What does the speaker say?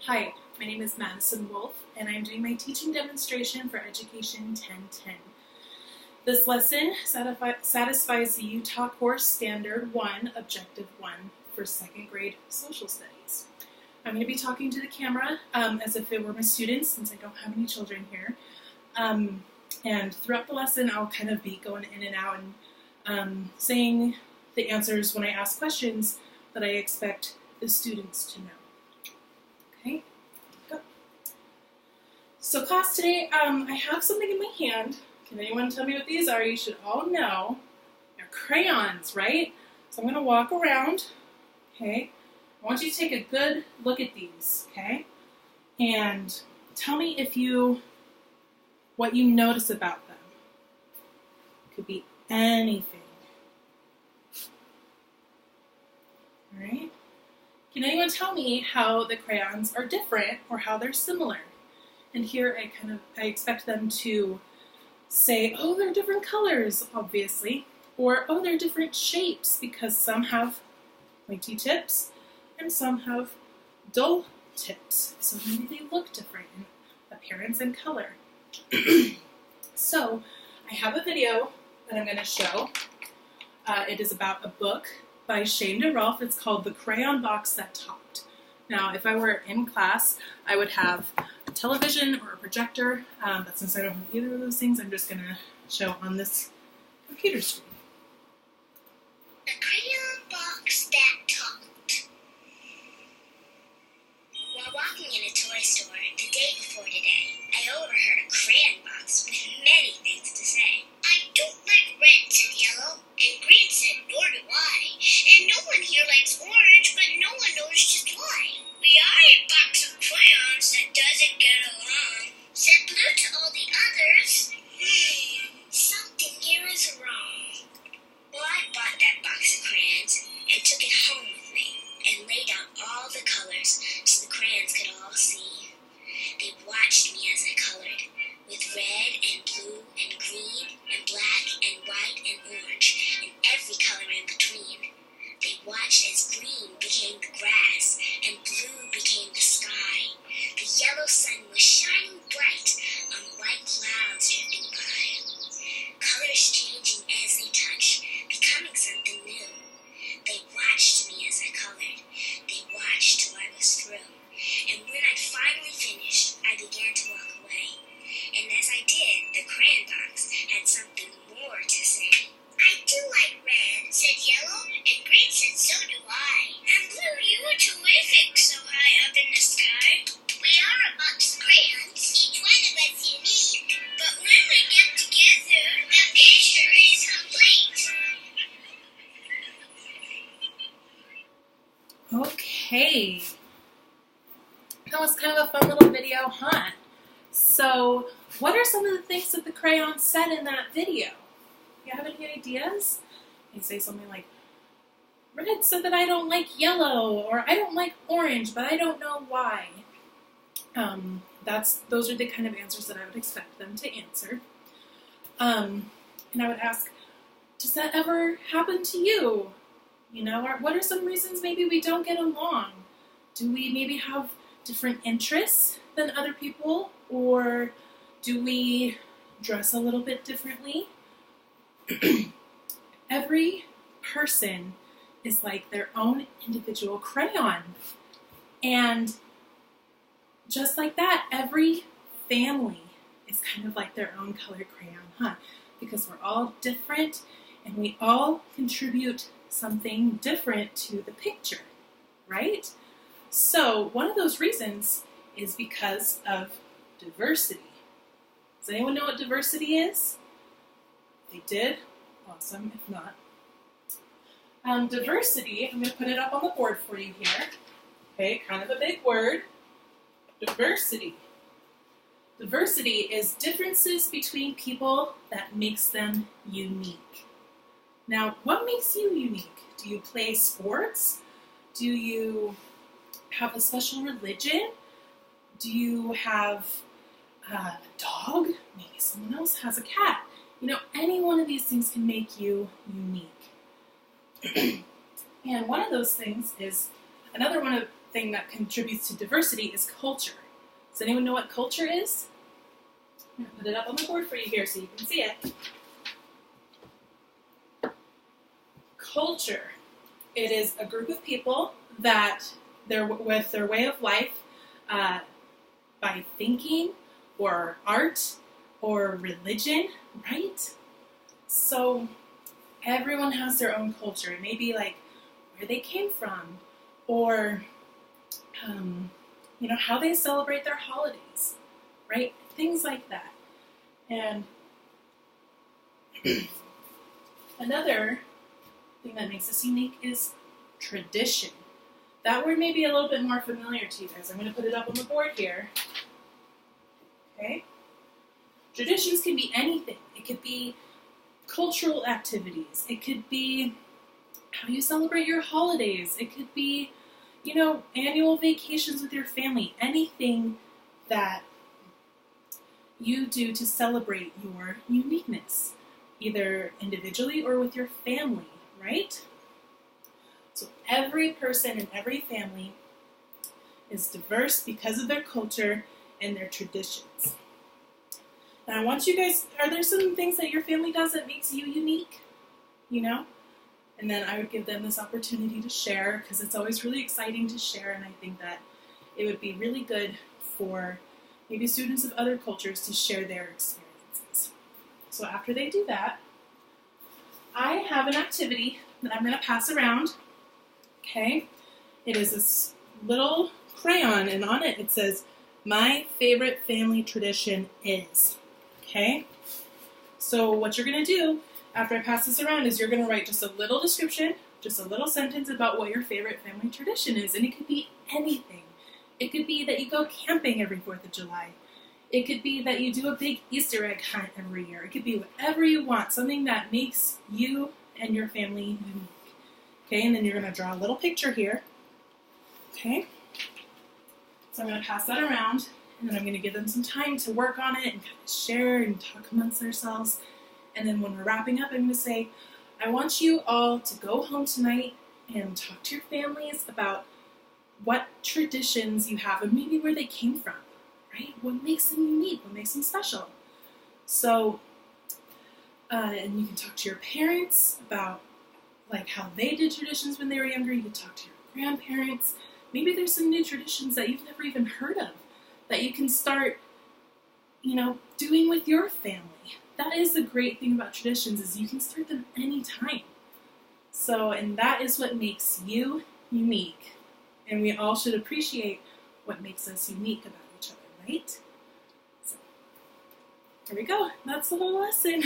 Hi, my name is Madison Wolfe, and I'm doing my teaching demonstration for Education 1010. This lesson satisfies the Utah Course Standard 1, Objective 1 for 2nd grade social studies. I'm going to be talking to the camera as if it were my students, since I don't have any children here. And throughout the lesson, I'll kind of be going in and out and saying the answers when I ask questions that I expect the students to know. Okay, go. So class, today I have something in my hand. Can anyone tell me what these are? You should all know. They're crayons, right? So I'm going to walk around, okay? I want you to take a good look at these, okay? And tell me what you notice about them. It could be anything. All right? Can anyone tell me how the crayons are different or how they're similar? And here I expect them to say, oh, they're different colors, obviously, or oh, they're different shapes because some have pointy tips and some have dull tips. So maybe they look different in appearance and color. So I have a video that I'm going to show. It is about a book by Shane DeRolf. It's called The Crayon Box That Talked. Now, if I were in class, I would have a television or a projector, but since I don't have either of those things, I'm just going to show on this computer screen. The Crayon Box That Talked. While walking in a toy store the day before today, I overheard a crayon box with many things to say. I don't like red, said yellow, and green said, nor do I. And no one here likes orange, but no one knows just why. We are a box of crayons that doesn't get along, said blue to all the others. Something here is wrong. Well, I bought that box of crayons and took it home with me and laid out all the colors so the crayons could all see. They watched me as I colored, with red and blue and green and black and white and orange and every color in between. They watched as green became the grass and blue became the sky. The yellow sun was shining bright on white clouds drifting by. Colors changing as they touched, becoming something new. They watched me as I colored. They watched till I was through. And when I'd finally finished, I began to walk away. And as I did, the crayon box had something more to say. I do like red, said yellow, and green said so do I. And blue, you were terrific so high up in the sky. We are a box of crayons, each one of us unique. But when we get together, the picture is complete. Okay. That was kind of a fun little video, huh? So, what are some of the things that the crayons said in that video? You have any ideas? They say something like, red said that I don't like yellow, or I don't like orange, but I don't know why. Those are the kind of answers that I would expect them to answer. And I would ask, does that ever happen to you? You know, or what are some reasons maybe we don't get along? Do we maybe have different interests than other people, or do we dress a little bit differently? Every person is like their own individual crayon. And just like that, every family is kind of like their own colored crayon, huh? Because we're all different and we all contribute something different to the picture, right? So one of those reasons is because of diversity. Does anyone know what diversity is? They did? Awesome, if not. Diversity, I'm going to put it up on the board for you here. Okay, kind of a big word. Diversity. Diversity is differences between people that makes them unique. Now, what makes you unique? Do you play sports? Do you have a special religion? Do you have a dog? Maybe someone else has a cat. You know, any one of these things can make you unique. And one of those things is, another one of thing that contributes to diversity is culture. Does anyone know what culture is? I'm going to put it up on the board for you here so you can see it. Culture. It is a group of people that with their way of life, by thinking or art or religion, right? So everyone has their own culture. It may be like where they came from, or how they celebrate their holidays, right? Things like that. And another thing that makes us unique is tradition. That word may be a little bit more familiar to you guys. I'm going to put it up on the board here. Okay? Traditions can be anything. It could be cultural activities. It could be how you celebrate your holidays. It could be, annual vacations with your family. Anything that you do to celebrate your uniqueness, either individually or with your family, right? So every person in every family is diverse because of their culture and their traditions. And I want you guys, are there some things that your family does that makes you unique? And then I would give them this opportunity to share, because it's always really exciting to share, and I think that it would be really good for maybe students of other cultures to share their experiences. So after they do that, I have an activity that I'm going to pass around. Okay? It is this little crayon, and on it says, "My favorite family tradition is." Okay? So what you're going to do after I pass this around is you're going to write just a little description, just a little sentence about what your favorite family tradition is. And it could be anything. It could be that you go camping every 4th of July. It could be that you do a big Easter egg hunt every year. It could be whatever you want, something that makes you and your family unique. Okay, and then you're going to draw a little picture here. Okay? So I'm going to pass that around, and then I'm going to give them some time to work on it and kind of share and talk amongst themselves. And then when we're wrapping up, I'm going to say, I want you all to go home tonight and talk to your families about what traditions you have and maybe where they came from, right? What makes them unique? What makes them special? So, and you can talk to your parents about like how they did traditions when they were younger. You can talk to your grandparents. Maybe there's some new traditions that you've never even heard of that you can start, doing with your family. That is the great thing about traditions, is you can start them anytime. So, and that is what makes you unique. And we all should appreciate what makes us unique about each other, right? So, here we go. That's the whole lesson.